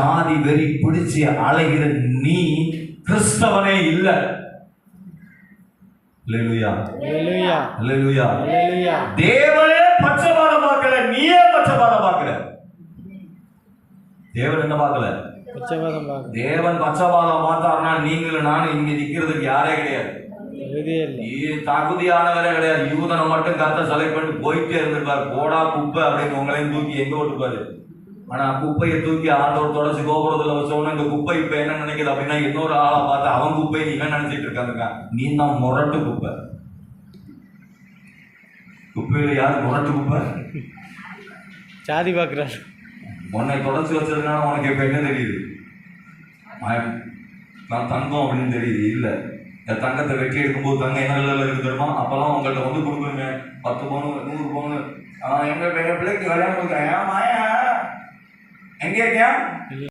ஜாதி வெறி பிடிச்சு அலைகிற நீ கிறிஸ்தவனே இல்ல. அல்லேலூயா, அல்லேலூயா, அல்லேலூயா. அல்லேலூயா. தேவனே பட்சபாதம் பார்க்கல, நீயே பட்சபாதம் பார்க்கல. தேவன் என்ன பார்க்கல? பட்சபாதம் பார்க்கல. தேவன் பட்சபாதம் பார்த்தாருன்னா நீங்களும் நானும் இங்க நிக்கிறதுக்கு யாரே கிடையாது. தகுதியானவரே கிடையாது. யூதனை மட்டும் கருத்தை செலக்ட் பண்ணி போயிட்டே இருந்திருப்பாரு. போடா குப்பை அப்படின்னு உங்களையும் தூக்கி எங்க ஓட்டுப்பாரு. ஆனா குப்பையை தூக்கி ஆண்டோர் தொடச்சு கோபுரத்துல வச்சோன்னு இந்த குப்பை இப்ப என்ன நினைக்குது அப்படின்னா இன்னொரு ஆளை பார்த்து அவன் குப்பையை இவன் நினைச்சிட்டு இருக்காங்க. நீ தான் முரட்டு குப்பை. குப்பையில யாரு முரட்டு குப்பை? சாதி பார்க்கிறார். உன்னை தொடச்சு வச்சதுனால உனக்கு இப்ப என்ன தெரியுது? நான் தங்கம் அப்படின்னு தெரியுது. இல்ல, இந்த தங்கத்தை வெட்டி எடுக்கும்போது தங்கம் என்ன விலையில இருக்கு தெரியுமா? அப்பெல்லாம் உங்கள்கிட்ட வந்து கொடுக்குறீங்க 10 பவுன் 100 பவுன். எங்க பிள்ளைக்கு கல்யாணம் கொடுக்குறேன். ஏன் மாயா எங்க இருக்கியா?